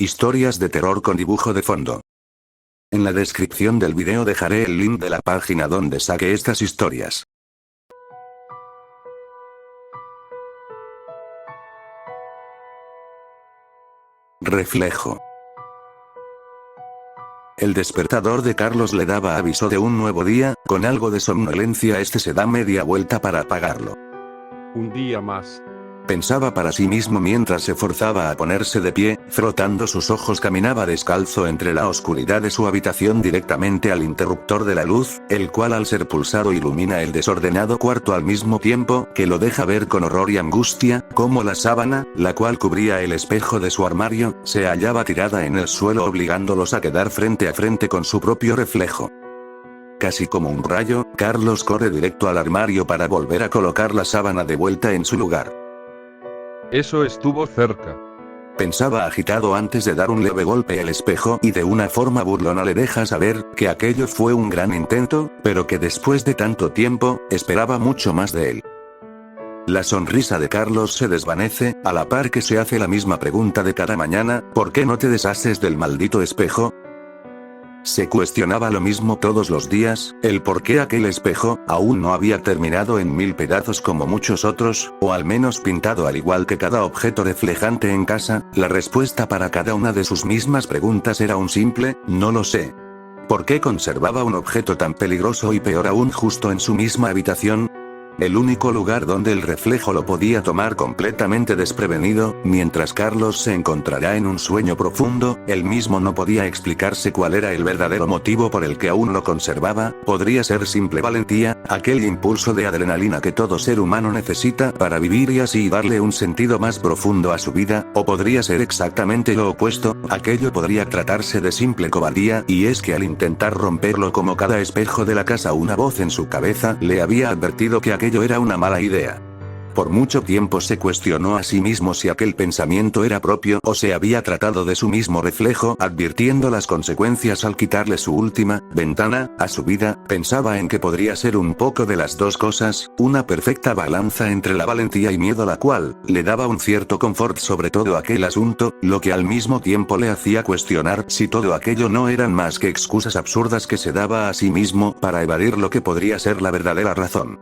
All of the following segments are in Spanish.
Historias de terror con dibujo de fondo. En la descripción del video dejaré el link de la página donde saqué estas historias. Reflejo. El despertador de Carlos le daba aviso de un nuevo día. Con algo de somnolencia se da media vuelta para apagarlo. Un día más. Pensaba para sí mismo mientras se forzaba a ponerse de pie, frotando sus ojos caminaba descalzo entre la oscuridad de su habitación directamente al interruptor de la luz, el cual al ser pulsado ilumina el desordenado cuarto al mismo tiempo que lo deja ver con horror y angustia, como la sábana, la cual cubría el espejo de su armario, se hallaba tirada en el suelo obligándolos a quedar frente a frente con su propio reflejo. Casi como un rayo, Carlos corre directo al armario para volver a colocar la sábana de vuelta en su lugar. Eso estuvo cerca. Pensaba agitado antes de dar un leve golpe al espejo y de una forma burlona le deja saber que aquello fue un gran intento, pero que después de tanto tiempo, esperaba mucho más de él. La sonrisa de Carlos se desvanece, a la par que se hace la misma pregunta de cada mañana: ¿por qué no te deshaces del maldito espejo? Se cuestionaba lo mismo todos los días, el por qué aquel espejo aún no había terminado en mil pedazos como muchos otros, o al menos pintado al igual que cada objeto reflejante en casa. La respuesta para cada una de sus mismas preguntas era un simple: no lo sé. ¿Por qué conservaba un objeto tan peligroso y peor aún justo en su misma habitación? El único lugar donde el reflejo lo podía tomar completamente desprevenido, mientras Carlos se encontrará en un sueño profundo, él mismo no podía explicarse cuál era el verdadero motivo por el que aún lo conservaba. Podría ser simple valentía, aquel impulso de adrenalina que todo ser humano necesita para vivir y así darle un sentido más profundo a su vida, o podría ser exactamente lo opuesto, aquello podría tratarse de simple cobardía, y es que al intentar romperlo como cada espejo de la casa una voz en su cabeza le había advertido que aquello era una mala idea. Por mucho tiempo se cuestionó a sí mismo si aquel pensamiento era propio o se había tratado de su mismo reflejo, advirtiendo las consecuencias al quitarle su última ventana a su vida. Pensaba en que podría ser un poco de las dos cosas, una perfecta balanza entre la valentía y miedo, la cual le daba un cierto confort sobre todo aquel asunto, lo que al mismo tiempo le hacía cuestionar si todo aquello no eran más que excusas absurdas que se daba a sí mismo para evadir lo que podría ser la verdadera razón.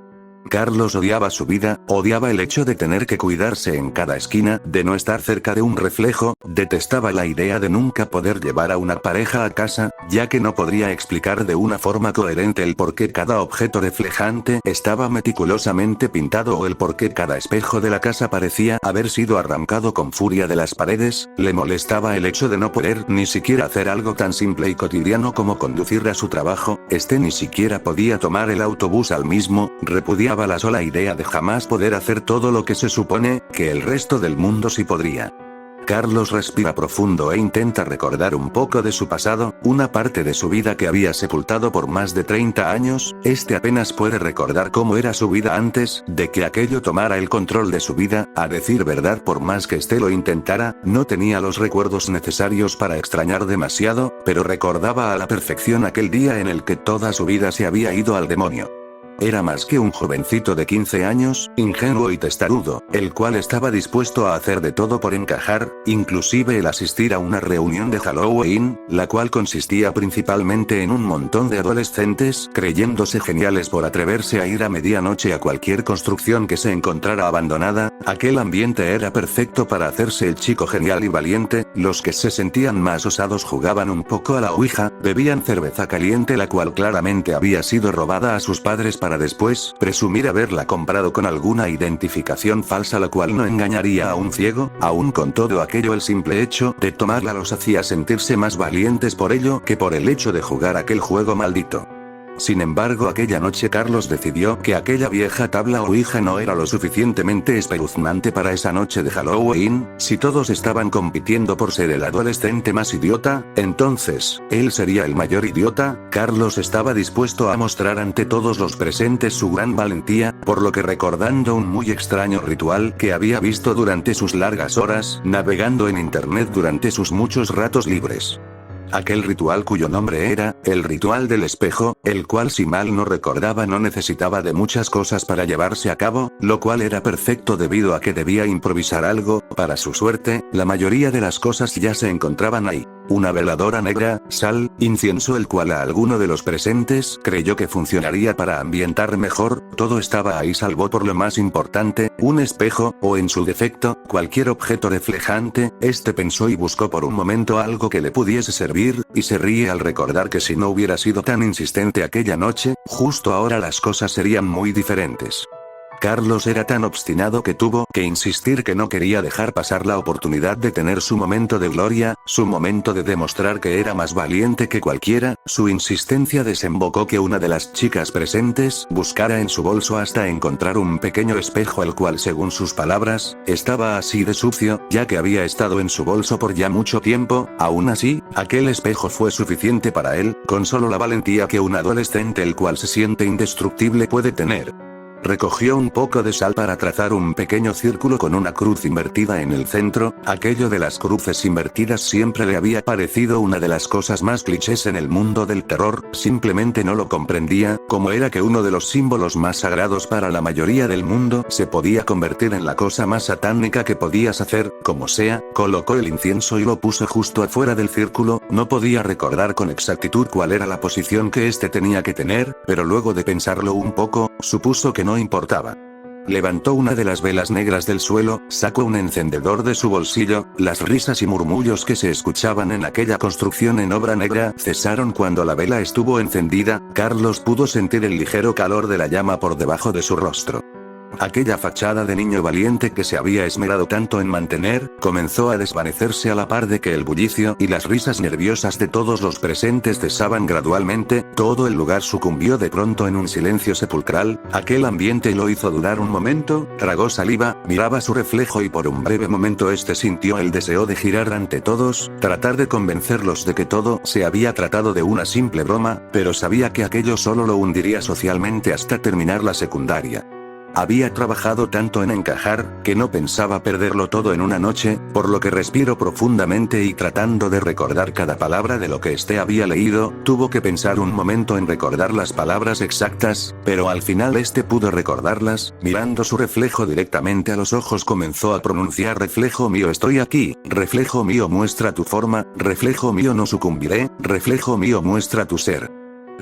Carlos odiaba su vida, odiaba el hecho de tener que cuidarse en cada esquina, de no estar cerca de un reflejo, detestaba la idea de nunca poder llevar a una pareja a casa, ya que no podría explicar de una forma coherente el por qué cada objeto reflejante estaba meticulosamente pintado o el por qué cada espejo de la casa parecía haber sido arrancado con furia de las paredes. Le molestaba el hecho de no poder ni siquiera hacer algo tan simple y cotidiano como conducir a su trabajo, ni siquiera podía tomar el autobús al mismo, repudiaba la sola idea de jamás poder hacer todo lo que se supone que el resto del mundo sí podría. Carlos respira profundo e intenta recordar un poco de su pasado, una parte de su vida que había sepultado por más de 30 años, apenas puede recordar cómo era su vida antes de que aquello tomara el control de su vida. A decir verdad, por más que lo intentara, no tenía los recuerdos necesarios para extrañar demasiado, pero recordaba a la perfección aquel día en el que toda su vida se había ido al demonio. Era más que un jovencito de 15 años, ingenuo y testarudo, el cual estaba dispuesto a hacer de todo por encajar, inclusive el asistir a una reunión de Halloween, la cual consistía principalmente en un montón de adolescentes creyéndose geniales por atreverse a ir a medianoche a cualquier construcción que se encontrara abandonada. Aquel ambiente era perfecto para hacerse el chico genial y valiente. Los que se sentían más osados jugaban un poco a la ouija, bebían cerveza caliente la cual claramente había sido robada a sus padres para después presumir haberla comprado con alguna identificación falsa, la cual no engañaría a un ciego. Aún con todo aquello, el simple hecho de tomarla los hacía sentirse más valientes por ello que por el hecho de jugar aquel juego maldito. Sin embargo, aquella noche Carlos decidió que aquella vieja tabla ouija no era lo suficientemente espeluznante para esa noche de Halloween. Si todos estaban compitiendo por ser el adolescente más idiota, entonces, él sería el mayor idiota. Carlos estaba dispuesto a mostrar ante todos los presentes su gran valentía, por lo que recordando un muy extraño ritual que había visto durante sus largas horas navegando en internet durante sus muchos ratos libres. aquel ritual cuyo nombre era, el ritual del espejo, el cual si mal no recordaba no necesitaba de muchas cosas para llevarse a cabo, lo cual era perfecto debido a que debía improvisar algo, para su suerte, la mayoría de las cosas ya se encontraban ahí. Una veladora negra, sal, incienso el cual a alguno de los presentes creyó que funcionaría para ambientar mejor, todo estaba ahí salvo por lo más importante, un espejo, o en su defecto, cualquier objeto reflejante, pensó y buscó por un momento algo que le pudiese servir, y se ríe al recordar que si no hubiera sido tan insistente aquella noche, justo ahora las cosas serían muy diferentes. Carlos era tan obstinado que tuvo que insistir que no quería dejar pasar la oportunidad de tener su momento de gloria, su momento de demostrar que era más valiente que cualquiera. Su insistencia desembocó que una de las chicas presentes buscara en su bolso hasta encontrar un pequeño espejo el cual según sus palabras, estaba así de sucio, ya que había estado en su bolso por ya mucho tiempo. Aún así, aquel espejo fue suficiente para él, con solo la valentía que un adolescente el cual se siente indestructible puede tener. Recogió un poco de sal para trazar un pequeño círculo con una cruz invertida en el centro. Aquello de las cruces invertidas siempre le había parecido una de las cosas más clichés en el mundo del terror, simplemente no lo comprendía, cómo era que uno de los símbolos más sagrados para la mayoría del mundo se podía convertir en la cosa más satánica que podías hacer. Como sea, colocó el incienso y lo puso justo afuera del círculo. No podía recordar con exactitud cuál era la posición que tenía que tener, pero luego de pensarlo un poco, supuso que no importaba. Levantó una de las velas negras del suelo, sacó un encendedor de su bolsillo. Las risas y murmullos que se escuchaban en aquella construcción en obra negra cesaron cuando la vela estuvo encendida. Carlos pudo sentir el ligero calor de la llama por debajo de su rostro. Aquella fachada de niño valiente que se había esmerado tanto en mantener, comenzó a desvanecerse a la par de que el bullicio y las risas nerviosas de todos los presentes cesaban gradualmente. Todo el lugar sucumbió de pronto en un silencio sepulcral. Aquel ambiente lo hizo dudar un momento, tragó saliva, miraba su reflejo y por un breve momento sintió el deseo de girar ante todos, tratar de convencerlos de que todo se había tratado de una simple broma, pero sabía que aquello solo lo hundiría socialmente hasta terminar la secundaria. Había trabajado tanto en encajar, que no pensaba perderlo todo en una noche, por lo que respiró profundamente y tratando de recordar cada palabra de lo que había leído, tuvo que pensar un momento en recordar las palabras exactas, pero al final pudo recordarlas. Mirando su reflejo directamente a los ojos comenzó a pronunciar: reflejo mío estoy aquí, reflejo mío muestra tu forma, reflejo mío no sucumbiré, reflejo mío muestra tu ser.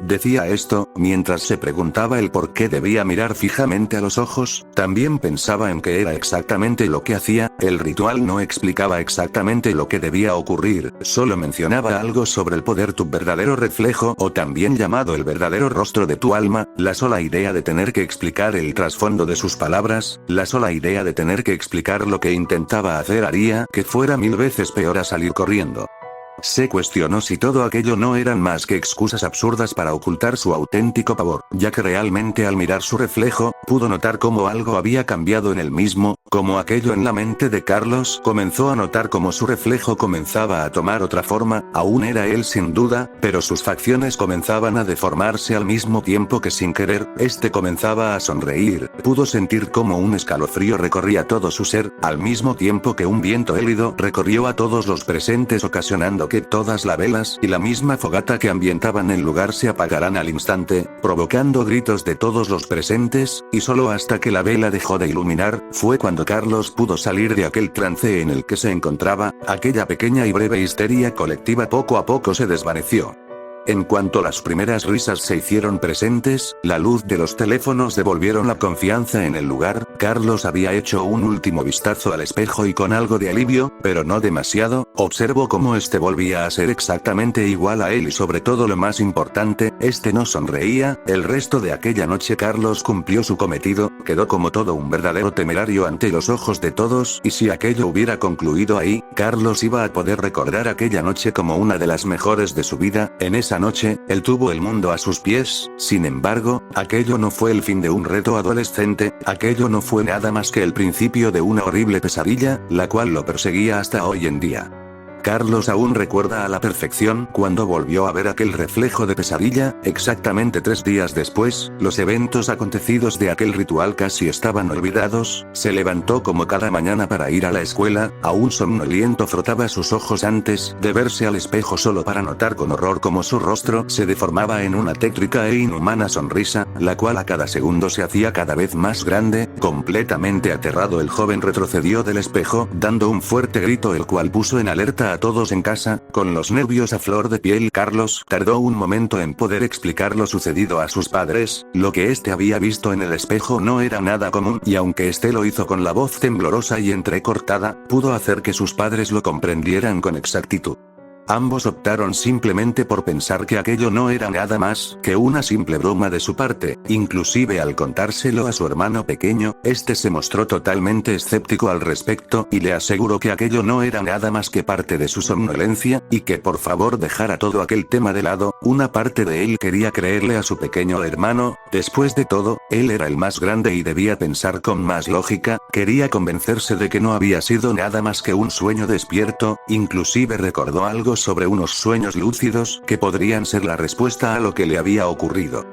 Decía esto, mientras se preguntaba el por qué debía mirar fijamente a los ojos. También pensaba en qué era exactamente lo que hacía. El ritual no explicaba exactamente lo que debía ocurrir, solo mencionaba algo sobre el poder tu verdadero reflejo, o también llamado el verdadero rostro de tu alma. La sola idea de tener que explicar el trasfondo de sus palabras, la sola idea de tener que explicar lo que intentaba hacer haría que fuera 1000 veces peor a salir corriendo. Se cuestionó si todo aquello no eran más que excusas absurdas para ocultar su auténtico pavor, ya que realmente al mirar su reflejo, pudo notar cómo algo había cambiado en él mismo, como aquello en la mente de Carlos. Comenzó a notar cómo su reflejo comenzaba a tomar otra forma. Aún era él sin duda, pero sus facciones comenzaban a deformarse al mismo tiempo que sin querer, comenzaba a sonreír. Pudo sentir cómo un escalofrío recorría todo su ser, al mismo tiempo que un viento gélido recorrió a todos los presentes ocasionando que todas las velas y la misma fogata que ambientaban el lugar se apagaran al instante, provocando gritos de todos los presentes, y solo hasta que la vela dejó de iluminar, fue cuando Carlos pudo salir de aquel trance en el que se encontraba. Aquella pequeña y breve histeria colectiva poco a poco se desvaneció. En cuanto las primeras risas se hicieron presentes, la luz de los teléfonos devolvieron la confianza en el lugar. Carlos había hecho un último vistazo al espejo y con algo de alivio, pero no demasiado, observó cómo volvía a ser exactamente igual a él y sobre todo lo más importante, no sonreía. El resto de aquella noche Carlos cumplió su cometido, quedó como todo un verdadero temerario ante los ojos de todos, y si aquello hubiera concluido ahí, Carlos iba a poder recordar aquella noche como una de las mejores de su vida. En esa noche, él tuvo el mundo a sus pies. Sin embargo, aquello no fue el fin de un reto adolescente, aquello no fue nada más que el principio de una horrible pesadilla, la cual lo perseguía hasta hoy en día. Carlos aún recuerda a la perfección cuando volvió a ver aquel reflejo de pesadilla, exactamente 3 días después, los eventos acontecidos de aquel ritual casi estaban olvidados, se levantó como cada mañana para ir a la escuela, aún somnoliento frotaba sus ojos antes de verse al espejo solo para notar con horror cómo su rostro se deformaba en una tétrica e inhumana sonrisa, la cual a cada segundo se hacía cada vez más grande. Completamente aterrado, el joven retrocedió del espejo, dando un fuerte grito el cual puso en alerta a todos en casa, con los nervios a flor de piel. Carlos tardó un momento en poder explicar lo sucedido a sus padres. Lo que este había visto en el espejo no era nada común, y aunque este lo hizo con la voz temblorosa y entrecortada, pudo hacer que sus padres lo comprendieran con exactitud. Ambos optaron simplemente por pensar que aquello no era nada más que una simple broma de su parte. Inclusive al contárselo a su hermano pequeño, este se mostró totalmente escéptico al respecto y le aseguró que aquello no era nada más que parte de su somnolencia, y que por favor dejara todo aquel tema de lado. Una parte de él quería creerle a su pequeño hermano, después de todo, él era el más grande y debía pensar con más lógica, quería convencerse de que no había sido nada más que un sueño despierto. Inclusive recordó algo sobre unos sueños lúcidos que podrían ser la respuesta a lo que le había ocurrido.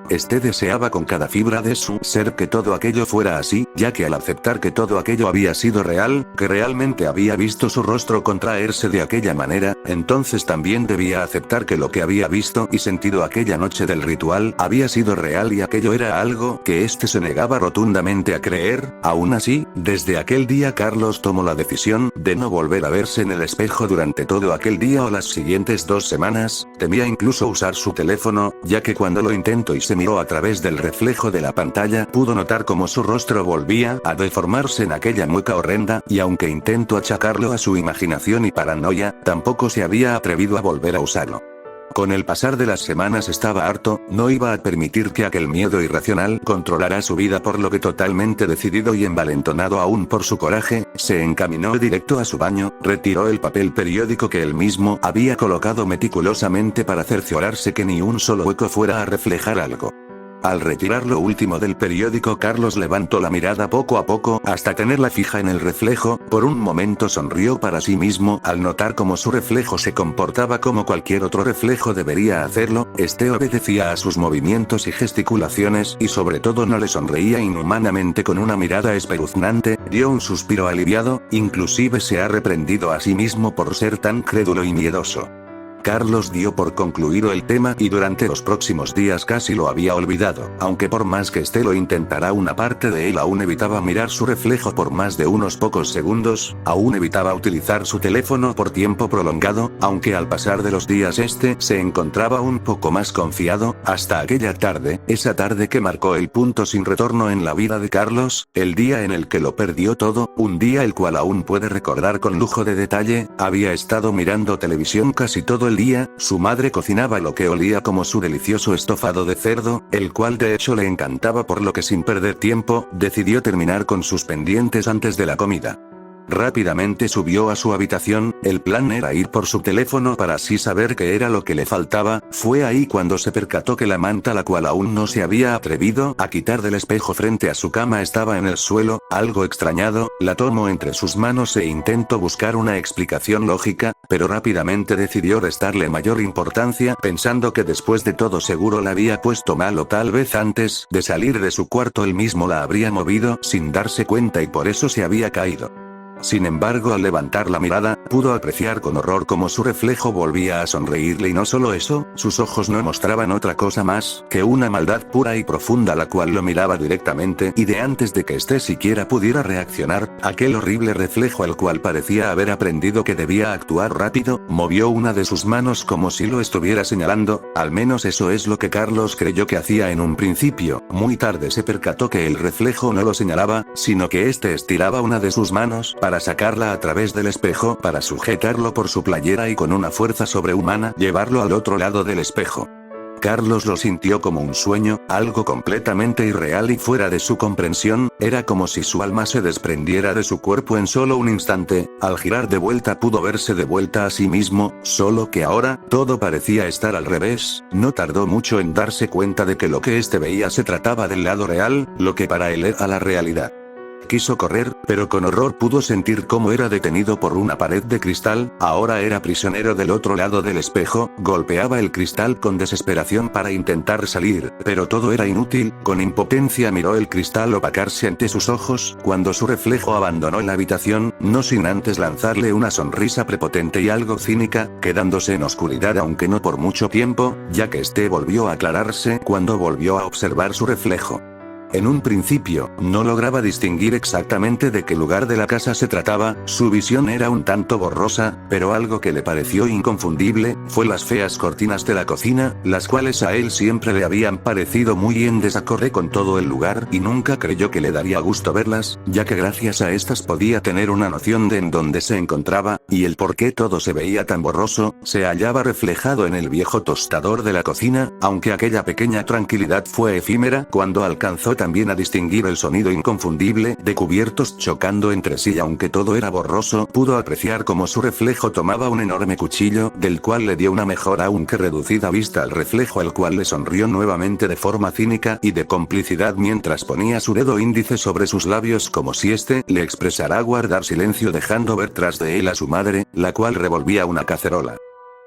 Este deseaba con cada fibra de su ser que todo aquello fuera así, ya que al aceptar que todo aquello había sido real, que realmente había visto su rostro contraerse de aquella manera, entonces también debía aceptar que lo que había visto y sentido aquella noche del ritual había sido real, y aquello era algo que este se negaba rotundamente a creer. Aún así, desde aquel día Carlos tomó la decisión de no volver a verse en el espejo durante todo aquel día o las siguientes 2 semanas, temía incluso usar su teléfono, ya que cuando lo intentó y se miró a través del reflejo de la pantalla, pudo notar cómo su rostro volvía a deformarse en aquella mueca horrenda, y aunque intentó achacarlo a su imaginación y paranoia, tampoco se había atrevido a volver a usarlo. Con el pasar de las semanas estaba harto, no iba a permitir que aquel miedo irracional controlara su vida, por lo que totalmente decidido y envalentonado aún por su coraje, se encaminó directo a su baño, retiró el papel periódico que él mismo había colocado meticulosamente para cerciorarse que ni un solo hueco fuera a reflejar algo. Al retirar lo último del periódico, Carlos levantó la mirada poco a poco hasta tenerla fija en el reflejo. Por un momento sonrió para sí mismo al notar cómo su reflejo se comportaba como cualquier otro reflejo debería hacerlo. Este obedecía a sus movimientos y gesticulaciones, y sobre todo no le sonreía inhumanamente con una mirada espeluznante. Dio un suspiro aliviado, inclusive se ha reprendido a sí mismo por ser tan crédulo y miedoso. Carlos dio por concluido el tema y durante los próximos días casi lo había olvidado, aunque por más que este lo intentara, una parte de él aún evitaba mirar su reflejo por más de unos pocos segundos, aún evitaba utilizar su teléfono por tiempo prolongado, aunque al pasar de los días este se encontraba un poco más confiado, hasta aquella tarde, esa tarde que marcó el punto sin retorno en la vida de Carlos, el día en el que lo perdió todo, un día el cual aún puede recordar con lujo de detalle. Había estado mirando televisión casi todo el día, su madre cocinaba lo que olía como su delicioso estofado de cerdo, el cual de hecho le encantaba, por lo que sin perder tiempo, decidió terminar con sus pendientes antes de la comida. Rápidamente subió a su habitación, el plan era ir por su teléfono para así saber qué era lo que le faltaba. Fue ahí cuando se percató que la manta, la cual aún no se había atrevido a quitar del espejo frente a su cama, estaba en el suelo. Algo extrañado, la tomó entre sus manos e intentó buscar una explicación lógica, pero rápidamente decidió restarle mayor importancia, pensando que después de todo seguro la había puesto mal, o tal vez antes de salir de su cuarto él mismo la habría movido sin darse cuenta y por eso se había caído. Sin embargo, al levantar la mirada, pudo apreciar con horror cómo su reflejo volvía a sonreírle, y no solo eso, sus ojos no mostraban otra cosa más que una maldad pura y profunda, la cual lo miraba directamente, y de antes de que éste siquiera pudiera reaccionar, aquel horrible reflejo, al cual parecía haber aprendido que debía actuar rápido, movió una de sus manos como si lo estuviera señalando. Al menos eso es lo que Carlos creyó que hacía en un principio. Muy tarde se percató que el reflejo no lo señalaba, sino que éste estiraba una de sus manos para sacarla a través del espejo, para sujetarlo por su playera y con una fuerza sobrehumana llevarlo al otro lado del espejo. Carlos lo sintió como un sueño, algo completamente irreal y fuera de su comprensión. Era como si su alma se desprendiera de su cuerpo en solo un instante. Al girar de vuelta pudo verse de vuelta a sí mismo, solo que ahora, todo parecía estar al revés. No tardó mucho en darse cuenta de que lo que este veía se trataba del lado real, lo que para él era la realidad. Quiso correr, pero con horror pudo sentir cómo era detenido por una pared de cristal, ahora era prisionero del otro lado del espejo, golpeaba el cristal con desesperación para intentar salir, pero todo era inútil, con impotencia miró el cristal opacarse ante sus ojos, cuando su reflejo abandonó la habitación, no sin antes lanzarle una sonrisa prepotente y algo cínica, quedándose en oscuridad aunque no por mucho tiempo, ya que este volvió a aclararse cuando volvió a observar su reflejo. En un principio, no lograba distinguir exactamente de qué lugar de la casa se trataba, su visión era un tanto borrosa, pero algo que le pareció inconfundible, fue las feas cortinas de la cocina, las cuales a él siempre le habían parecido muy en desacorde con todo el lugar y nunca creyó que le daría gusto verlas, ya que gracias a estas podía tener una noción de en dónde se encontraba, y el por qué todo se veía tan borroso, se hallaba reflejado en el viejo tostador de la cocina, aunque aquella pequeña tranquilidad fue efímera cuando alcanzó también a distinguir el sonido inconfundible de cubiertos chocando entre sí y aunque todo era borroso, pudo apreciar cómo su reflejo tomaba un enorme cuchillo, del cual le dio una mejor aunque reducida vista al reflejo al cual le sonrió nuevamente de forma cínica y de complicidad mientras ponía su dedo índice sobre sus labios como si éste le expresara guardar silencio dejando ver tras de él a su madre, la cual revolvía una cacerola.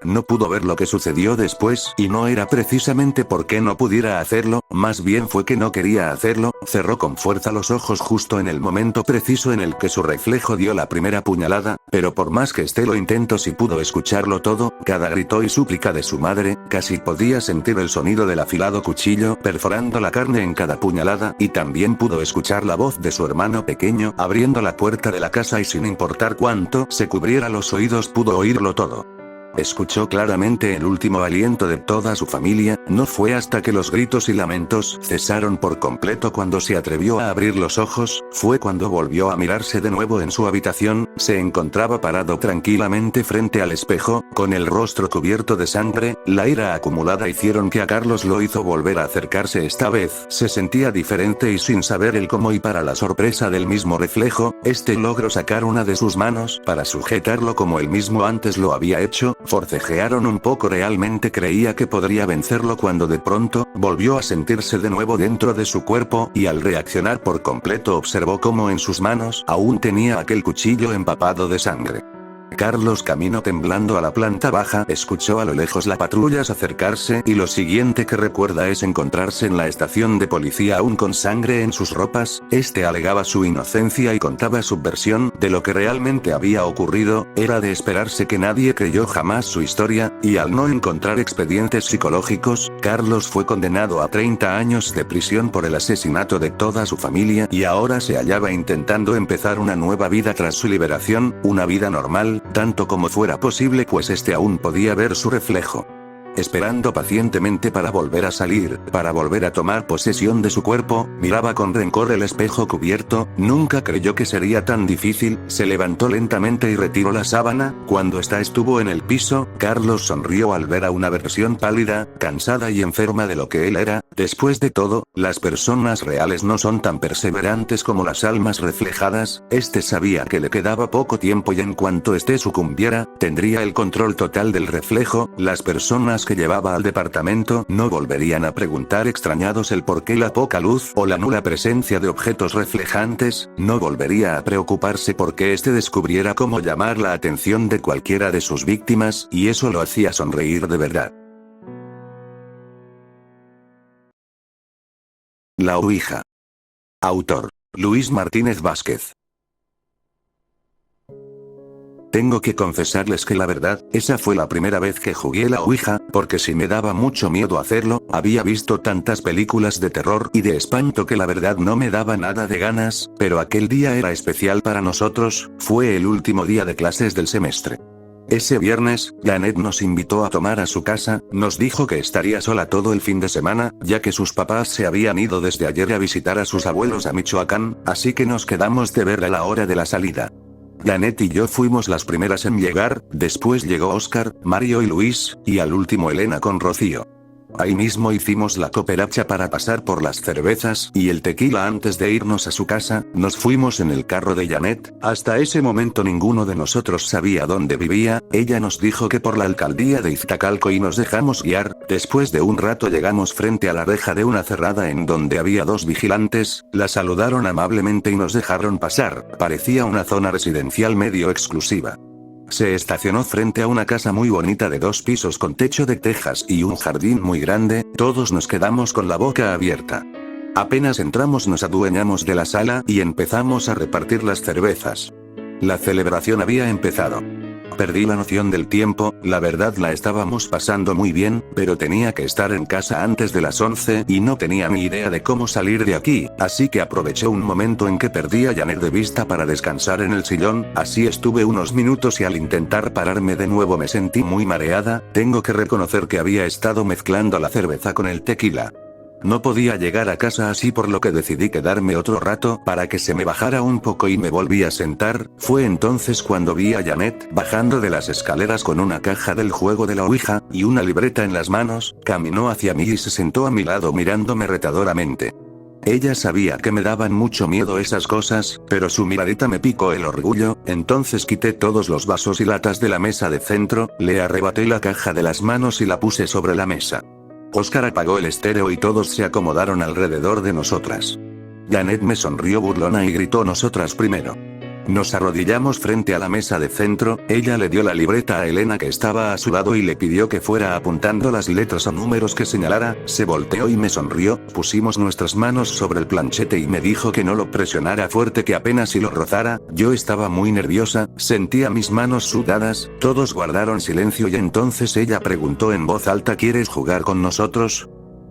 No pudo ver lo que sucedió después y no era precisamente porque no pudiera hacerlo, más bien fue que no quería hacerlo, cerró con fuerza los ojos justo en el momento preciso en el que su reflejo dio la primera puñalada, pero por más que lo intentó si pudo escucharlo todo, cada grito y súplica de su madre, casi podía sentir el sonido del afilado cuchillo perforando la carne en cada puñalada y también pudo escuchar la voz de su hermano pequeño abriendo la puerta de la casa y sin importar cuánto se cubriera los oídos pudo oírlo todo. Escuchó claramente el último aliento de toda su familia, no fue hasta que los gritos y lamentos cesaron por completo cuando se atrevió a abrir los ojos, fue cuando volvió a mirarse de nuevo en su habitación, se encontraba parado tranquilamente frente al espejo, con el rostro cubierto de sangre, la ira acumulada hicieron que a Carlos lo hizo volver a acercarse esta vez, se sentía diferente y sin saber el cómo y para la sorpresa del mismo reflejo, este logró sacar una de sus manos para sujetarlo como él mismo antes lo había hecho. Forcejearon un poco realmente creía que podría vencerlo cuando de pronto, volvió a sentirse de nuevo dentro de su cuerpo y al reaccionar por completo observó cómo en sus manos aún tenía aquel cuchillo empapado de sangre. Carlos caminó temblando a la planta baja, escuchó a lo lejos la patrulla acercarse y lo siguiente que recuerda es encontrarse en la estación de policía aún con sangre en sus ropas, este alegaba su inocencia y contaba su versión de lo que realmente había ocurrido, era de esperarse que nadie creyó jamás su historia, y al no encontrar expedientes psicológicos, Carlos fue condenado a 30 años de prisión por el asesinato de toda su familia y ahora se hallaba intentando empezar una nueva vida tras su liberación, una vida normal, tanto como fuera posible pues este aún podía ver su reflejo. Esperando pacientemente para volver a salir, para volver a tomar posesión de su cuerpo, miraba con rencor el espejo cubierto, nunca creyó que sería tan difícil, se levantó lentamente y retiró la sábana, cuando ésta estuvo en el piso, Carlos sonrió al ver a una versión pálida, cansada y enferma de lo que él era, después de todo, las personas reales no son tan perseverantes como las almas reflejadas, este sabía que le quedaba poco tiempo y en cuanto este sucumbiera, tendría el control total del reflejo, las personas que llevaba al departamento no volverían a preguntar extrañados el por qué la poca luz o la nula presencia de objetos reflejantes, no volvería a preocuparse porque este descubriera cómo llamar la atención de cualquiera de sus víctimas, y eso lo hacía sonreír de verdad. La Ouija. Autor: Luis Martínez Vázquez. Tengo que confesarles que la verdad, esa fue la primera vez que jugué la Ouija, porque si me daba mucho miedo hacerlo, había visto tantas películas de terror y de espanto que la verdad no me daba nada de ganas, pero aquel día era especial para nosotros, fue el último día de clases del semestre. Ese viernes, Janet nos invitó a tomar a su casa, nos dijo que estaría sola todo el fin de semana, ya que sus papás se habían ido desde ayer a visitar a sus abuelos a Michoacán, así que nos quedamos de ver a la hora de la salida. Janet y yo fuimos las primeras en llegar, después llegó Oscar, Mario y Luis, y al último Elena con Rocío. Ahí mismo hicimos la cooperacha para pasar por las cervezas y el tequila antes de irnos a su casa. Nos fuimos en el carro de Janet. Hasta ese momento ninguno de nosotros sabía dónde vivía. Ella nos dijo que por la alcaldía de Iztacalco y nos dejamos guiar. Después de un rato llegamos frente a la reja de una cerrada en donde había dos vigilantes. La saludaron amablemente y nos dejaron pasar. Parecía una zona residencial medio exclusiva. Se estacionó frente a una casa muy bonita de 2 pisos con techo de tejas y un jardín muy grande. Todos nos quedamos con la boca abierta. Apenas entramos nos adueñamos de la sala y empezamos a repartir las cervezas. La celebración había empezado. Perdí la noción del tiempo, la verdad la estábamos pasando muy bien, pero tenía que estar en casa antes de las 11 y no tenía ni idea de cómo salir de aquí, así que aproveché un momento en que perdí a Janet de vista para descansar en el sillón. Así estuve unos minutos y al intentar pararme de nuevo me sentí muy mareada. Tengo que reconocer que había estado mezclando la cerveza con el tequila. No podía llegar a casa así, por lo que decidí quedarme otro rato para que se me bajara un poco y me volví a sentar. Fue entonces cuando vi a Janet bajando de las escaleras con una caja del juego de la Ouija y una libreta en las manos. Caminó hacia mí y se sentó a mi lado mirándome retadoramente. Ella sabía que me daban mucho miedo esas cosas, pero su miradita me picó el orgullo. Entonces quité todos los vasos y latas de la mesa de centro, le arrebaté la caja de las manos y la puse sobre la mesa. Oscar apagó el estéreo y todos se acomodaron alrededor de nosotras. Janet me sonrió burlona y gritó: nosotras primero. Nos arrodillamos frente a la mesa de centro. Ella le dio la libreta a Elena, que estaba a su lado, y le pidió que fuera apuntando las letras o números que señalara. Se volteó y me sonrió. Pusimos nuestras manos sobre el planchete y me dijo que no lo presionara fuerte, que apenas si lo rozara. Yo estaba muy nerviosa, sentía mis manos sudadas. Todos guardaron silencio y entonces ella preguntó en voz alta: ¿quieres jugar con nosotros?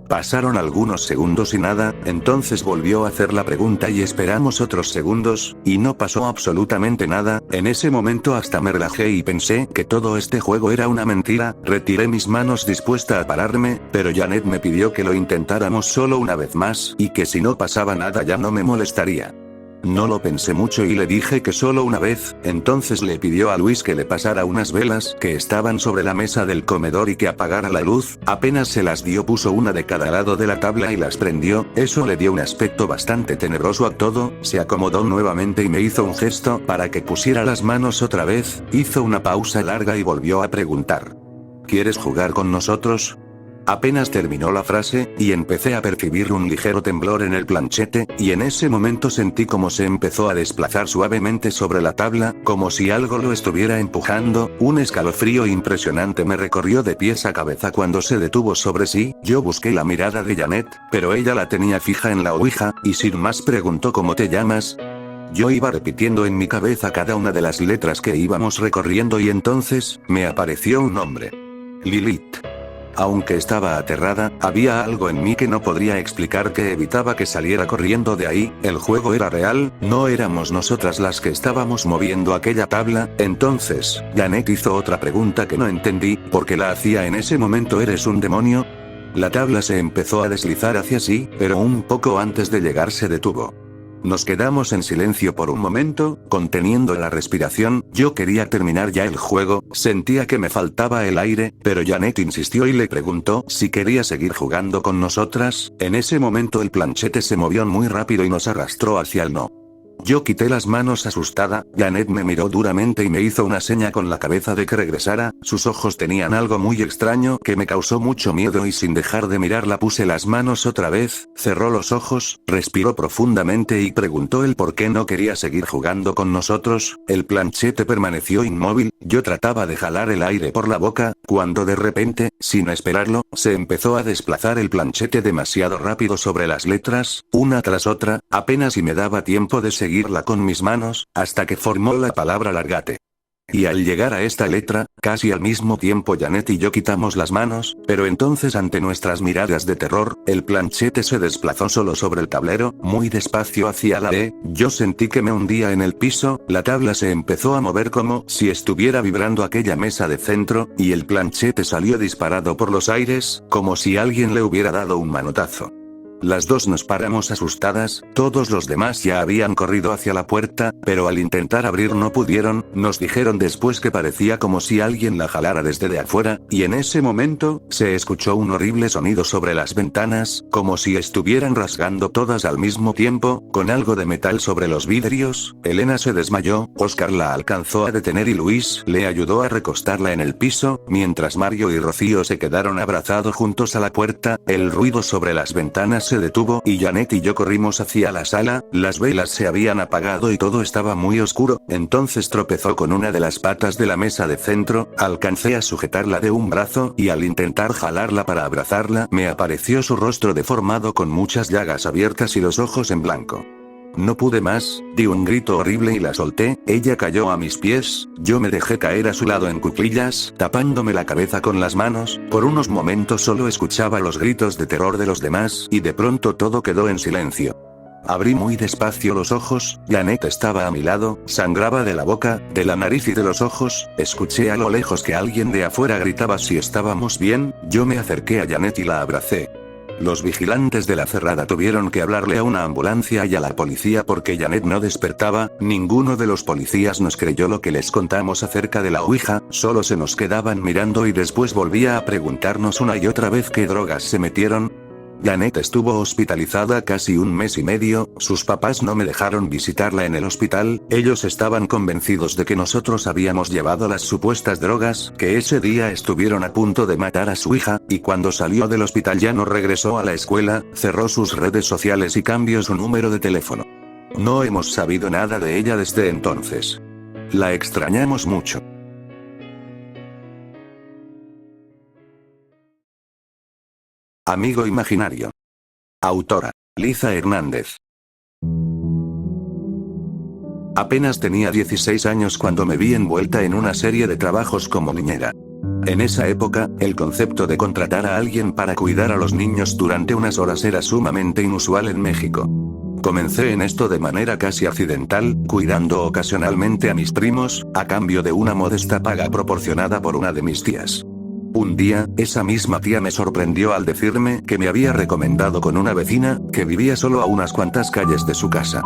Pasaron algunos segundos y nada. Entonces volvió a hacer la pregunta y esperamos otros segundos, y no pasó absolutamente nada. En ese momento hasta me relajé y pensé que todo este juego era una mentira. Retiré mis manos dispuesta a pararme, pero Janet me pidió que lo intentáramos solo una vez más, y que si no pasaba nada ya no me molestaría. No lo pensé mucho y le dije que solo una vez. Entonces le pidió a Luis que le pasara unas velas que estaban sobre la mesa del comedor y que apagara la luz. Apenas se las dio, puso una de cada lado de la tabla y las prendió. Eso le dio un aspecto bastante tenebroso a todo. Se acomodó nuevamente y me hizo un gesto para que pusiera las manos otra vez. Hizo una pausa larga y volvió a preguntar: ¿quieres jugar con nosotros? Apenas terminó la frase, y empecé a percibir un ligero temblor en el planchete, y en ese momento sentí como se empezó a desplazar suavemente sobre la tabla, como si algo lo estuviera empujando. Un escalofrío impresionante me recorrió de pies a cabeza cuando se detuvo sobre sí. Yo busqué la mirada de Janet, pero ella la tenía fija en la Ouija, y sin más preguntó: ¿cómo te llamas? Yo iba repitiendo en mi cabeza cada una de las letras que íbamos recorriendo y entonces, me apareció un nombre: Lilith. Aunque estaba aterrada, había algo en mí que no podría explicar que evitaba que saliera corriendo de ahí. El juego era real, no éramos nosotras las que estábamos moviendo aquella tabla. Entonces, Janet hizo otra pregunta que no entendí, porque la hacía en ese momento: ¿eres un demonio? La tabla se empezó a deslizar hacia sí, pero un poco antes de llegar se detuvo. Nos quedamos en silencio por un momento, conteniendo la respiración. Yo quería terminar ya el juego, sentía que me faltaba el aire, pero Janet insistió y le preguntó si quería seguir jugando con nosotras. En ese momento el planchete se movió muy rápido y nos arrastró hacia el no. Yo quité las manos asustada. Janet me miró duramente y me hizo una seña con la cabeza de que regresara. Sus ojos tenían algo muy extraño que me causó mucho miedo y sin dejar de mirarla puse las manos otra vez. Cerró los ojos, respiró profundamente y preguntó el por qué no quería seguir jugando con nosotros. El planchete permaneció inmóvil. Yo trataba de jalar el aire por la boca, cuando de repente, sin esperarlo, se empezó a desplazar el planchete demasiado rápido sobre las letras, una tras otra, apenas si me daba tiempo de seguirla con mis manos, hasta que formó la palabra lárgate. Y al llegar a esta letra, casi al mismo tiempo Janet y yo quitamos las manos, pero entonces ante nuestras miradas de terror, el planchete se desplazó solo sobre el tablero, muy despacio hacia la E. Yo sentí que me hundía en el piso, la tabla se empezó a mover como si estuviera vibrando aquella mesa de centro, y el planchete salió disparado por los aires, como si alguien le hubiera dado un manotazo. Las dos nos paramos asustadas, todos los demás ya habían corrido hacia la puerta, pero al intentar abrir no pudieron, nos dijeron después que parecía como si alguien la jalara desde de afuera, y en ese momento, se escuchó un horrible sonido sobre las ventanas, como si estuvieran rasgando todas al mismo tiempo, con algo de metal sobre los vidrios. Elena se desmayó, Oscar la alcanzó a detener y Luis le ayudó a recostarla en el piso, mientras Mario y Rocío se quedaron abrazados juntos a la puerta. El ruido sobre las ventanas se detuvo y Janet y yo corrimos hacia la sala, las velas se habían apagado y todo estaba muy oscuro. Entonces tropezó con una de las patas de la mesa de centro, alcancé a sujetarla de un brazo y al intentar jalarla para abrazarla me apareció su rostro deformado con muchas llagas abiertas y los ojos en blanco. No pude más, di un grito horrible y la solté, ella cayó a mis pies, yo me dejé caer a su lado en cuclillas, tapándome la cabeza con las manos. Por unos momentos solo escuchaba los gritos de terror de los demás y de pronto todo quedó en silencio. Abrí muy despacio los ojos, Janet estaba a mi lado, sangraba de la boca, de la nariz y de los ojos. Escuché a lo lejos que alguien de afuera gritaba si estábamos bien. Yo me acerqué a Janet y la abracé. Los vigilantes de la cerrada tuvieron que hablarle a una ambulancia y a la policía porque Janet no despertaba. Ninguno de los policías nos creyó lo que les contamos acerca de la ouija, solo se nos quedaban mirando y después volvía a preguntarnos una y otra vez qué drogas se metieron. Janet estuvo hospitalizada casi un mes y medio, sus papás no me dejaron visitarla en el hospital, ellos estaban convencidos de que nosotros habíamos llevado las supuestas drogas, que ese día estuvieron a punto de matar a su hija, y cuando salió del hospital ya no regresó a la escuela, cerró sus redes sociales y cambió su número de teléfono. No hemos sabido nada de ella desde entonces. La extrañamos mucho. Amigo imaginario. Autora: Liza Hernández. Apenas tenía 16 años cuando me vi envuelta en una serie de trabajos como niñera. En esa época, el concepto de contratar a alguien para cuidar a los niños durante unas horas era sumamente inusual en México. Comencé en esto de manera casi accidental, cuidando ocasionalmente a mis primos, a cambio de una modesta paga proporcionada por una de mis tías. Un día, esa misma tía me sorprendió al decirme que me había recomendado con una vecina, que vivía solo a unas cuantas calles de su casa.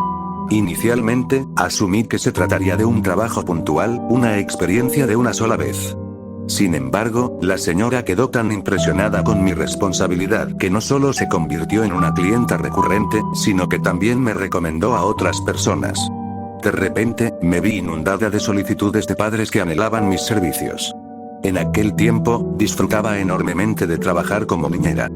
Inicialmente, asumí que se trataría de un trabajo puntual, una experiencia de una sola vez. Sin embargo, la señora quedó tan impresionada con mi responsabilidad que no solo se convirtió en una clienta recurrente, sino que también me recomendó a otras personas. De repente, me vi inundada de solicitudes de padres que anhelaban mis servicios. En aquel tiempo, disfrutaba enormemente de trabajar como niñera.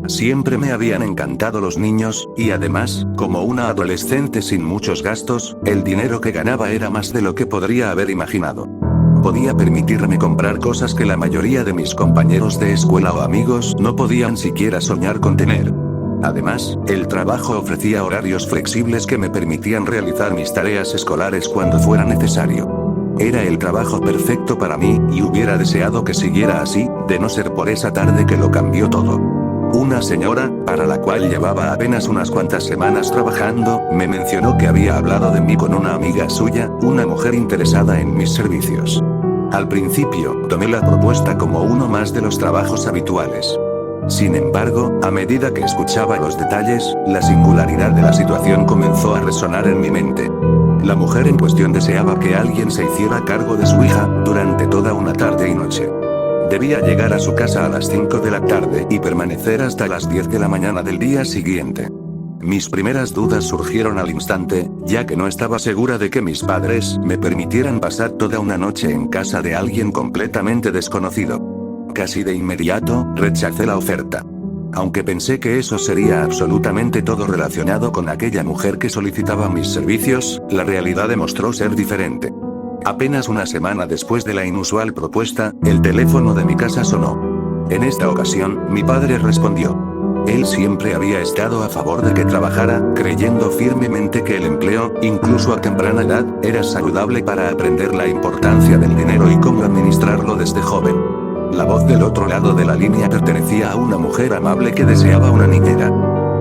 Siempre me habían encantado los niños, y además, como una adolescente sin muchos gastos, el dinero que ganaba era más de lo que podría haber imaginado. Podía permitirme comprar cosas que la mayoría de mis compañeros de escuela o amigos no podían siquiera soñar con tener. Además, el trabajo ofrecía horarios flexibles que me permitían realizar mis tareas escolares cuando fuera necesario. Era el trabajo perfecto para mí, y hubiera deseado que siguiera así, de no ser por esa tarde que lo cambió todo. Una señora, para la cual llevaba apenas unas cuantas semanas trabajando, me mencionó que había hablado de mí con una amiga suya, una mujer interesada en mis servicios. Al principio, tomé la propuesta como uno más de los trabajos habituales. Sin embargo, a medida que escuchaba los detalles, la singularidad de la situación comenzó a resonar en mi mente. La mujer en cuestión deseaba que alguien se hiciera cargo de su hija, durante toda una tarde y noche. Debía llegar a su casa a las 5 de la tarde y permanecer hasta las 10 de la mañana del día siguiente. Mis primeras dudas surgieron al instante, ya que no estaba segura de que mis padres me permitieran pasar toda una noche en casa de alguien completamente desconocido. Casi de inmediato, rechacé la oferta. Aunque pensé que eso sería absolutamente todo relacionado con aquella mujer que solicitaba mis servicios, la realidad demostró ser diferente. Apenas una semana después de la inusual propuesta, el teléfono de mi casa sonó. En esta ocasión, mi padre respondió. Él siempre había estado a favor de que trabajara, creyendo firmemente que el empleo, incluso a temprana edad, era saludable para aprender la importancia del dinero y cómo administrarlo desde joven. La voz del otro lado de la línea pertenecía a una mujer amable que deseaba una niñera.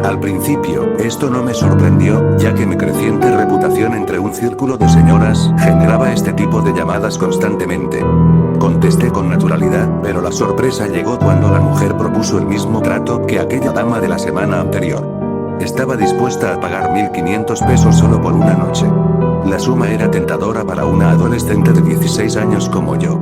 Al principio, esto no me sorprendió, ya que mi creciente reputación entre un círculo de señoras generaba este tipo de llamadas constantemente. Contesté con naturalidad, pero la sorpresa llegó cuando la mujer propuso el mismo trato que aquella dama de la semana anterior. Estaba dispuesta a pagar 1.500 pesos solo por una noche. La suma era tentadora para una adolescente de 16 años como yo.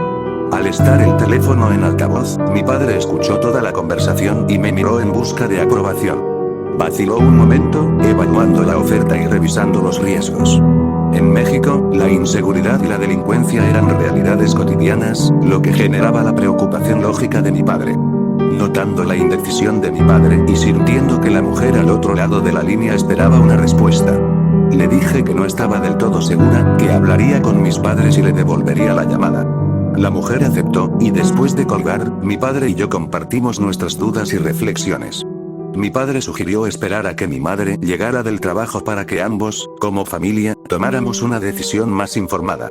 Al estar el teléfono en altavoz, mi padre escuchó toda la conversación y me miró en busca de aprobación. Vaciló un momento, evaluando la oferta y revisando los riesgos. En México, la inseguridad y la delincuencia eran realidades cotidianas, lo que generaba la preocupación lógica de mi padre. Notando la indecisión de mi padre y sintiendo que la mujer al otro lado de la línea esperaba una respuesta, le dije que no estaba del todo segura, que hablaría con mis padres y le devolvería la llamada. La mujer aceptó, y después de colgar, mi padre y yo compartimos nuestras dudas y reflexiones. Mi padre sugirió esperar a que mi madre llegara del trabajo para que ambos, como familia, tomáramos una decisión más informada.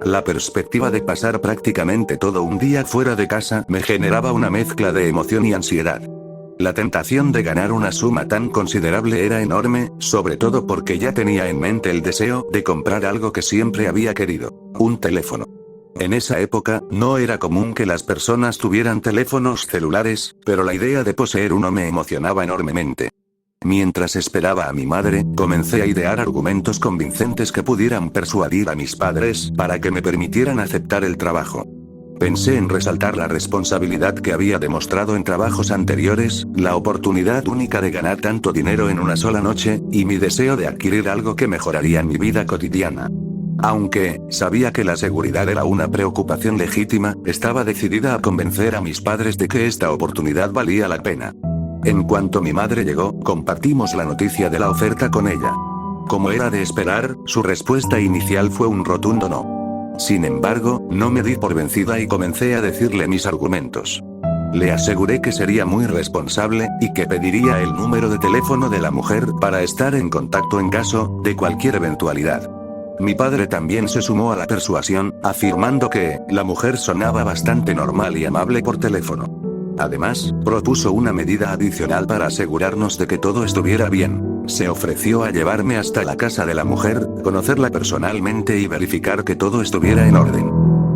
La perspectiva de pasar prácticamente todo un día fuera de casa me generaba una mezcla de emoción y ansiedad. La tentación de ganar una suma tan considerable era enorme, sobre todo porque ya tenía en mente el deseo de comprar algo que siempre había querido: un teléfono. En esa época, no era común que las personas tuvieran teléfonos celulares, pero la idea de poseer uno me emocionaba enormemente. Mientras esperaba a mi madre, comencé a idear argumentos convincentes que pudieran persuadir a mis padres para que me permitieran aceptar el trabajo. Pensé en resaltar la responsabilidad que había demostrado en trabajos anteriores, la oportunidad única de ganar tanto dinero en una sola noche, y mi deseo de adquirir algo que mejoraría mi vida cotidiana. Aunque sabía que la seguridad era una preocupación legítima, estaba decidida a convencer a mis padres de que esta oportunidad valía la pena. En cuanto mi madre llegó, compartimos la noticia de la oferta con ella. Como era de esperar, su respuesta inicial fue un rotundo no. Sin embargo, no me di por vencida y comencé a decirle mis argumentos. Le aseguré que sería muy responsable, y que pediría el número de teléfono de la mujer para estar en contacto en caso de cualquier eventualidad. Mi padre también se sumó a la persuasión, afirmando que la mujer sonaba bastante normal y amable por teléfono. Además, propuso una medida adicional para asegurarnos de que todo estuviera bien. Se ofreció a llevarme hasta la casa de la mujer, conocerla personalmente y verificar que todo estuviera en orden.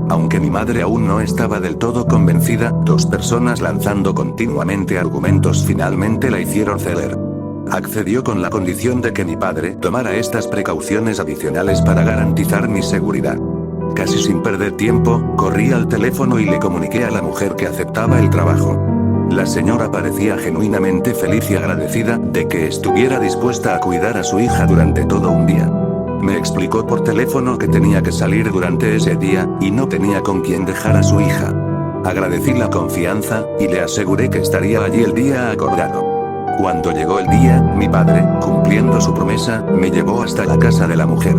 Aunque mi madre aún no estaba del todo convencida, dos personas lanzando continuamente argumentos finalmente la hicieron ceder. Accedió con la condición de que mi padre tomara estas precauciones adicionales para garantizar mi seguridad. Casi sin perder tiempo, corrí al teléfono y le comuniqué a la mujer que aceptaba el trabajo. La señora parecía genuinamente feliz y agradecida de que estuviera dispuesta a cuidar a su hija durante todo un día. Me explicó por teléfono que tenía que salir durante ese día, y no tenía con quién dejar a su hija. Agradecí la confianza, y le aseguré que estaría allí el día acordado. Cuando llegó el día, mi padre, cumpliendo su promesa, me llevó hasta la casa de la mujer.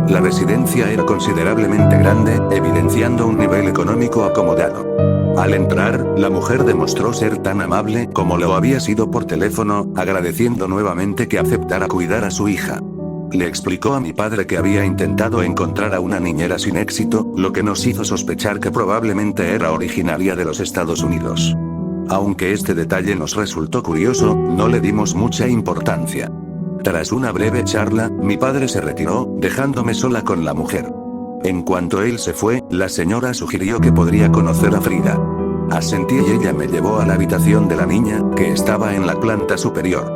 La residencia era considerablemente grande, evidenciando un nivel económico acomodado. Al entrar, la mujer demostró ser tan amable como lo había sido por teléfono, agradeciendo nuevamente que aceptara cuidar a su hija. Le explicó a mi padre que había intentado encontrar a una niñera sin éxito, lo que nos hizo sospechar que probablemente era originaria de los Estados Unidos. Aunque este detalle nos resultó curioso, no le dimos mucha importancia. Tras una breve charla, mi padre se retiró, dejándome sola con la mujer. En cuanto él se fue, la señora sugirió que podría conocer a Frida. Asentí y ella me llevó a la habitación de la niña, que estaba en la planta superior.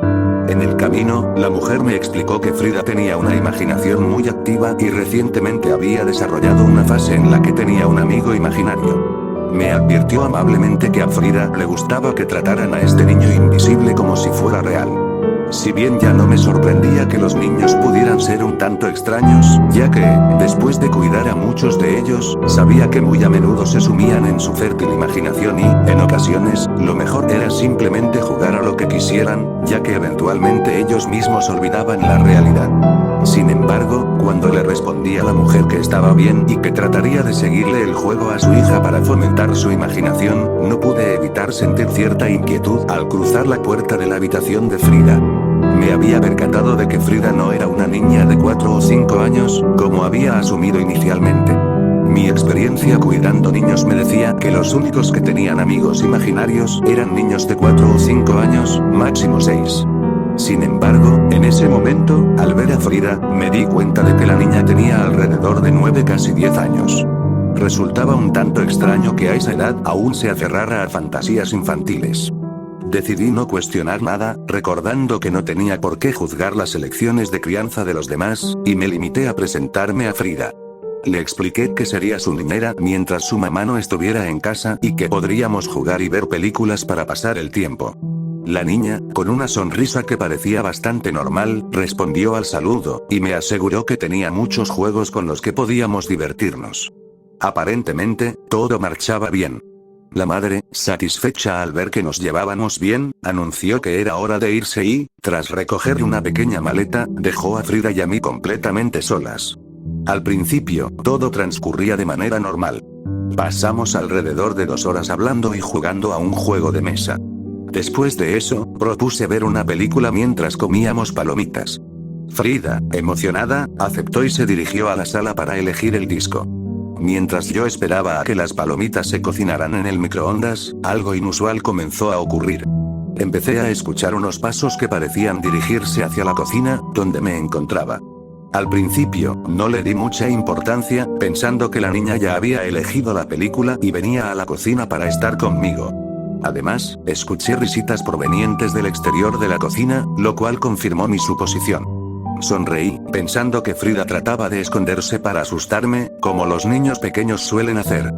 En el camino, la mujer me explicó que Frida tenía una imaginación muy activa y recientemente había desarrollado una fase en la que tenía un amigo imaginario. Me advirtió amablemente que a Frida le gustaba que trataran a este niño invisible como si fuera real. Si bien ya no me sorprendía que los niños pudieran ser un tanto extraños, ya que, después de cuidar a muchos de ellos, sabía que muy a menudo se sumían en su fértil imaginación y, en ocasiones, lo mejor era simplemente jugar a lo que quisieran, ya que eventualmente ellos mismos olvidaban la realidad. Sin embargo, cuando le respondí a la mujer que estaba bien y que trataría de seguirle el juego a su hija para fomentar su imaginación, no pude evitar sentir cierta inquietud al cruzar la puerta de la habitación de Frida. Me había percatado de que Frida no era una niña de 4 o 5 años, como había asumido inicialmente. Mi experiencia cuidando niños me decía que los únicos que tenían amigos imaginarios eran niños de 4 o 5 años, máximo 6. Sin embargo, en ese momento, al ver a Frida, me di cuenta de que la niña tenía alrededor de 9, casi 10 años. Resultaba un tanto extraño que a esa edad aún se aferrara a fantasías infantiles. Decidí no cuestionar nada, recordando que no tenía por qué juzgar las elecciones de crianza de los demás, y me limité a presentarme a Frida. Le expliqué que sería su niñera mientras su mamá no estuviera en casa y que podríamos jugar y ver películas para pasar el tiempo. La niña, con una sonrisa que parecía bastante normal, respondió al saludo, y me aseguró que tenía muchos juegos con los que podíamos divertirnos. Aparentemente, todo marchaba bien. La madre, satisfecha al ver que nos llevábamos bien, anunció que era hora de irse y, tras recoger una pequeña maleta, dejó a Frida y a mí completamente solas. Al principio, todo transcurría de manera normal. Pasamos alrededor de 2 horas hablando y jugando a un juego de mesa. Después de eso, propuse ver una película mientras comíamos palomitas. Frida, emocionada, aceptó y se dirigió a la sala para elegir el disco. Mientras yo esperaba a que las palomitas se cocinaran en el microondas, algo inusual comenzó a ocurrir. Empecé a escuchar unos pasos que parecían dirigirse hacia la cocina, donde me encontraba. Al principio, no le di mucha importancia, pensando que la niña ya había elegido la película y venía a la cocina para estar conmigo. Además, escuché risitas provenientes del exterior de la cocina, lo cual confirmó mi suposición. Sonreí, pensando que Frida trataba de esconderse para asustarme, como los niños pequeños suelen hacer.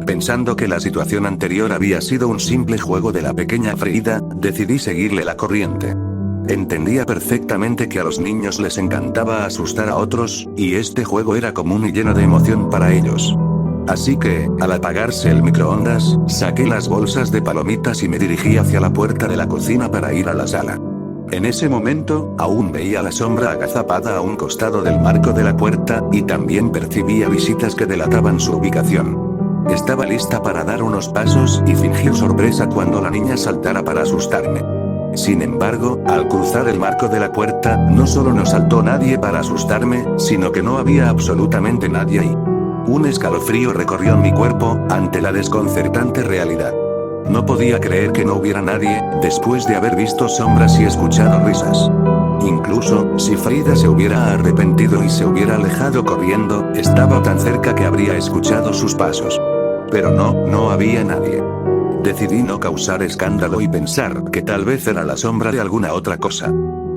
Pensando que la situación anterior había sido un simple juego de la pequeña Frida, decidí seguirle la corriente. Entendía perfectamente que a los niños les encantaba asustar a otros, y este juego era común y lleno de emoción para ellos. Así que, al apagarse el microondas, saqué las bolsas de palomitas y me dirigí hacia la puerta de la cocina para ir a la sala. En ese momento, aún veía la sombra agazapada a un costado del marco de la puerta, y también percibía visitas que delataban su ubicación. Estaba lista para dar unos pasos y fingir sorpresa cuando la niña saltara para asustarme. Sin embargo, al cruzar el marco de la puerta, no solo no saltó nadie para asustarme, sino que no había absolutamente nadie ahí. Un escalofrío recorrió mi cuerpo, ante la desconcertante realidad. No podía creer que no hubiera nadie, después de haber visto sombras y escuchado risas. Incluso, si Frida se hubiera arrepentido y se hubiera alejado corriendo, estaba tan cerca que habría escuchado sus pasos. Pero no había nadie. Decidí no causar escándalo y pensar que tal vez era la sombra de alguna otra cosa.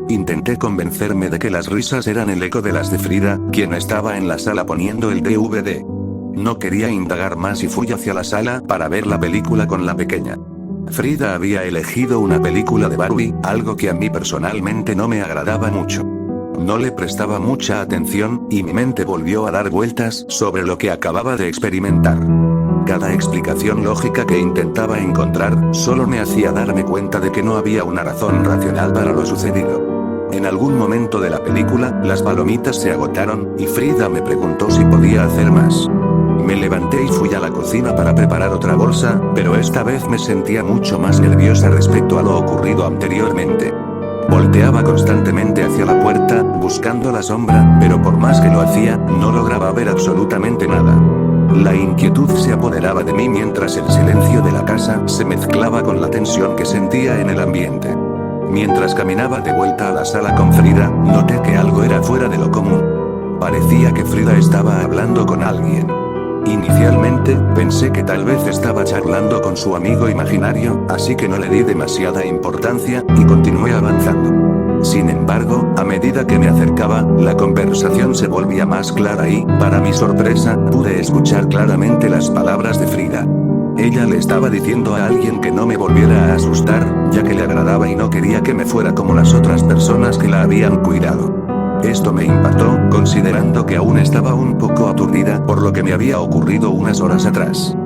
Intenté convencerme de que las risas eran el eco de las de Frida, quien estaba en la sala poniendo el DVD. No quería indagar más y fui hacia la sala para ver la película con la pequeña. Frida había elegido una película de Barbie, algo que a mí personalmente no me agradaba mucho. No le prestaba mucha atención, y mi mente volvió a dar vueltas sobre lo que acababa de experimentar. Cada explicación lógica que intentaba encontrar, solo me hacía darme cuenta de que no había una razón racional para lo sucedido. En algún momento de la película, las palomitas se agotaron, y Frida me preguntó si podía hacer más. Me levanté y fui a la cocina para preparar otra bolsa, pero esta vez me sentía mucho más nerviosa respecto a lo ocurrido anteriormente. Volteaba constantemente hacia la puerta, buscando la sombra, pero por más que lo hacía, no lograba ver absolutamente nada. La inquietud se apoderaba de mí mientras el silencio de la casa se mezclaba con la tensión que sentía en el ambiente. Mientras caminaba de vuelta a la sala con Frida, noté que algo era fuera de lo común. Parecía que Frida estaba hablando con alguien. Inicialmente, pensé que tal vez estaba charlando con su amigo imaginario, así que no le di demasiada importancia, y continué avanzando. Sin embargo, a medida que me acercaba, la conversación se volvía más clara y, para mi sorpresa, pude escuchar claramente las palabras de Frida. Ella le estaba diciendo a alguien que no me volviera a asustar, ya que le agradaba y no quería que me fuera como las otras personas que la habían cuidado. Esto me impactó, considerando que aún estaba un poco aturdida por lo que me había ocurrido unas horas atrás.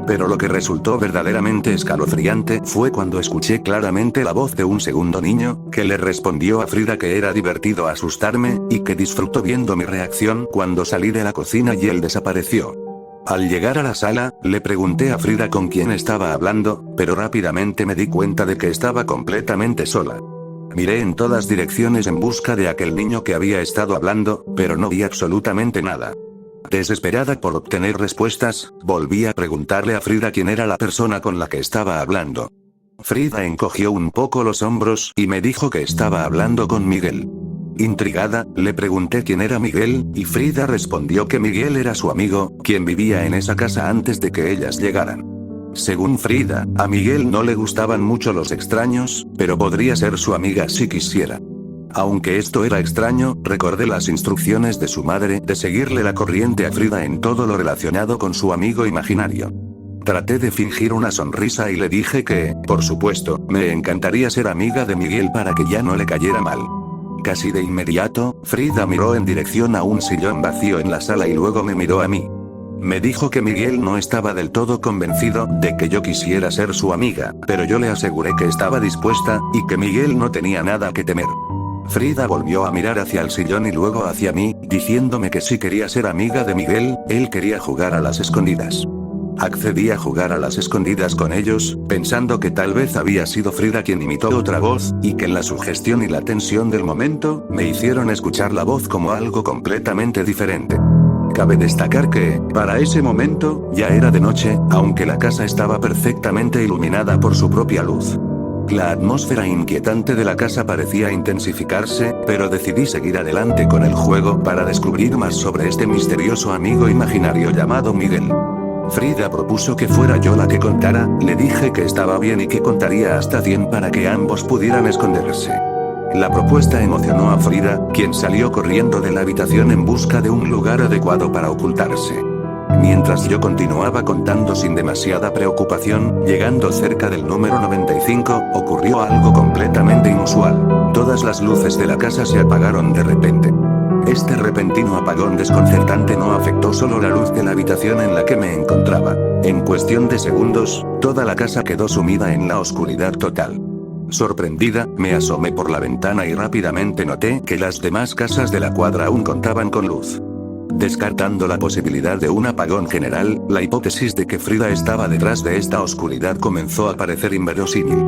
Pero lo que resultó verdaderamente escalofriante fue cuando escuché claramente la voz de un segundo niño, que le respondió a Frida que era divertido asustarme, y que disfrutó viendo mi reacción cuando salí de la cocina y él desapareció. Al llegar a la sala, le pregunté a Frida con quién estaba hablando, pero rápidamente me di cuenta de que estaba completamente sola. Miré en todas direcciones en busca de aquel niño que había estado hablando, pero no vi absolutamente nada. Desesperada por obtener respuestas, volví a preguntarle a Frida quién era la persona con la que estaba hablando. Frida encogió un poco los hombros y me dijo que estaba hablando con Miguel. Intrigada, le pregunté quién era Miguel, y Frida respondió que Miguel era su amigo, quien vivía en esa casa antes de que ellas llegaran. Según Frida, a Miguel no le gustaban mucho los extraños, pero podría ser su amiga si quisiera. Aunque esto era extraño, recordé las instrucciones de su madre de seguirle la corriente a Frida en todo lo relacionado con su amigo imaginario. Traté de fingir una sonrisa y le dije que, por supuesto, me encantaría ser amiga de Miguel para que ya no le cayera mal. Casi de inmediato, Frida miró en dirección a un sillón vacío en la sala y luego me miró a mí. Me dijo que Miguel no estaba del todo convencido de que yo quisiera ser su amiga, pero yo le aseguré que estaba dispuesta, y que Miguel no tenía nada que temer. Frida volvió a mirar hacia el sillón y luego hacia mí, diciéndome que si quería ser amiga de Miguel, él quería jugar a las escondidas. Accedí a jugar a las escondidas con ellos, pensando que tal vez había sido Frida quien imitó otra voz, y que la sugestión y la tensión del momento, me hicieron escuchar la voz como algo completamente diferente. Cabe destacar que, para ese momento, ya era de noche, aunque la casa estaba perfectamente iluminada por su propia luz. La atmósfera inquietante de la casa parecía intensificarse, pero decidí seguir adelante con el juego para descubrir más sobre este misterioso amigo imaginario llamado Miguel. Frida propuso que fuera yo la que contara, le dije que estaba bien y que contaría hasta 100 para que ambos pudieran esconderse. La propuesta emocionó a Frida, quien salió corriendo de la habitación en busca de un lugar adecuado para ocultarse. Mientras yo continuaba contando sin demasiada preocupación, llegando cerca del número 95, ocurrió algo completamente inusual. Todas las luces de la casa se apagaron de repente. Este repentino apagón desconcertante no afectó solo la luz de la habitación en la que me encontraba. En cuestión de segundos, toda la casa quedó sumida en la oscuridad total. Sorprendida, me asomé por la ventana y rápidamente noté que las demás casas de la cuadra aún contaban con luz. Descartando la posibilidad de un apagón general, la hipótesis de que Frida estaba detrás de esta oscuridad comenzó a parecer inverosímil.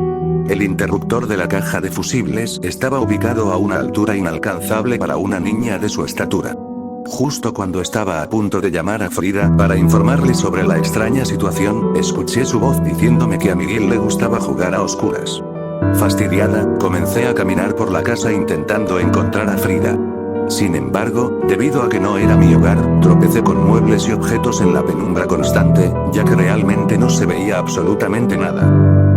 El interruptor de la caja de fusibles estaba ubicado a una altura inalcanzable para una niña de su estatura. Justo cuando estaba a punto de llamar a Frida para informarle sobre la extraña situación, escuché su voz diciéndome que a Miguel le gustaba jugar a oscuras. Fastidiada, comencé a caminar por la casa intentando encontrar a Frida. Sin embargo, debido a que no era mi hogar, tropecé con muebles y objetos en la penumbra constante, ya que realmente no se veía absolutamente nada.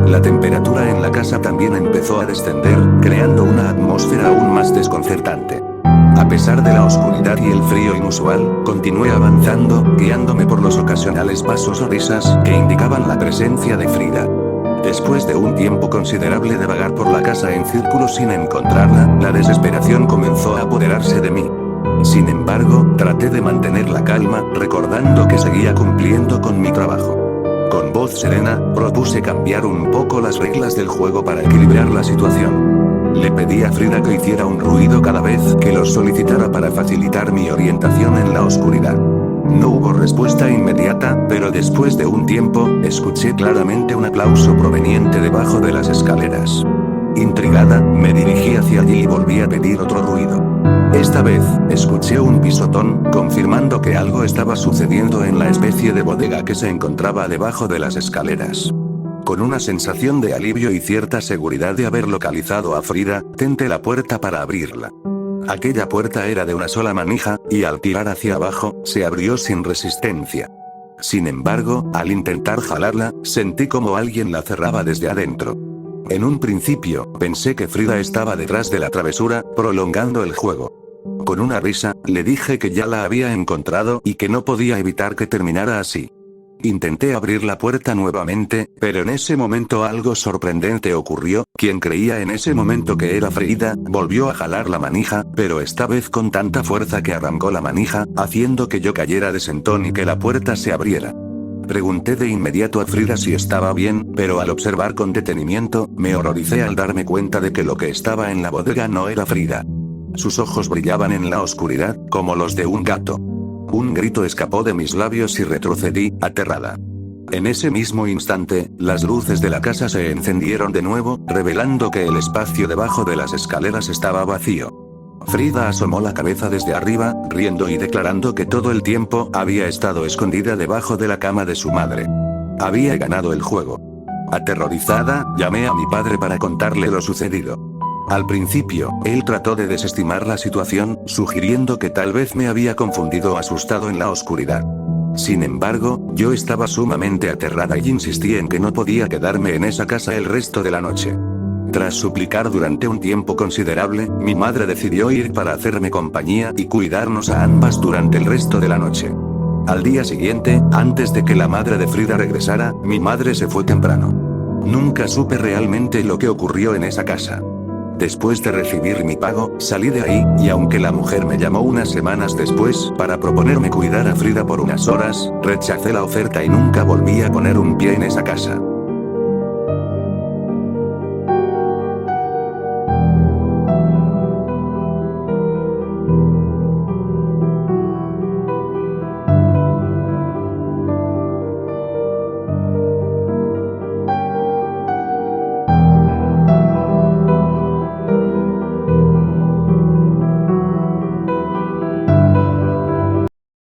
La temperatura en la casa también empezó a descender, creando una atmósfera aún más desconcertante. A pesar de la oscuridad y el frío inusual, continué avanzando, guiándome por los ocasionales pasos o risas que indicaban la presencia de Frida. Después de un tiempo considerable de vagar por la casa en círculos sin encontrarla, la desesperación comenzó a apoderarse de mí. Sin embargo, traté de mantener la calma, recordando que seguía cumpliendo con mi trabajo. Con voz serena, propuse cambiar un poco las reglas del juego para equilibrar la situación. Le pedí a Frida que hiciera un ruido cada vez que lo solicitara para facilitar mi orientación en la oscuridad. No hubo respuesta inmediata, pero después de un tiempo, escuché claramente un aplauso proveniente debajo de las escaleras. Intrigada, me dirigí hacia allí y volví a pedir otro ruido. Esta vez, escuché un pisotón, confirmando que algo estaba sucediendo en la especie de bodega que se encontraba debajo de las escaleras. Con una sensación de alivio y cierta seguridad de haber localizado a Frida, tenté la puerta para abrirla. Aquella puerta era de una sola manija, y al tirar hacia abajo, se abrió sin resistencia. Sin embargo, al intentar jalarla, sentí como alguien la cerraba desde adentro. En un principio, pensé que Frida estaba detrás de la travesura, prolongando el juego. Con una risa, le dije que ya la había encontrado y que no podía evitar que terminara así. Intenté abrir la puerta nuevamente, pero en ese momento algo sorprendente ocurrió. Quien creía en ese momento que era Frida, volvió a jalar la manija, pero esta vez con tanta fuerza que arrancó la manija, haciendo que yo cayera de sentón y que la puerta se abriera. Pregunté de inmediato a Frida si estaba bien, pero al observar con detenimiento, me horroricé al darme cuenta de que lo que estaba en la bodega no era Frida. Sus ojos brillaban en la oscuridad, como los de un gato. Un grito escapó de mis labios y retrocedí, aterrada. En ese mismo instante, las luces de la casa se encendieron de nuevo, revelando que el espacio debajo de las escaleras estaba vacío. Frida asomó la cabeza desde arriba, riendo y declarando que todo el tiempo había estado escondida debajo de la cama de su madre. Había ganado el juego. Aterrorizada, llamé a mi padre para contarle lo sucedido. Al principio, él trató de desestimar la situación, sugiriendo que tal vez me había confundido o asustado en la oscuridad. Sin embargo, yo estaba sumamente aterrada y insistí en que no podía quedarme en esa casa el resto de la noche. Tras suplicar durante un tiempo considerable, mi madre decidió ir para hacerme compañía y cuidarnos a ambas durante el resto de la noche. Al día siguiente, antes de que la madre de Frida regresara, mi madre se fue temprano. Nunca supe realmente lo que ocurrió en esa casa. Después de recibir mi pago, salí de ahí, y aunque la mujer me llamó unas semanas después para proponerme cuidar a Frida por unas horas, rechacé la oferta y nunca volví a poner un pie en esa casa.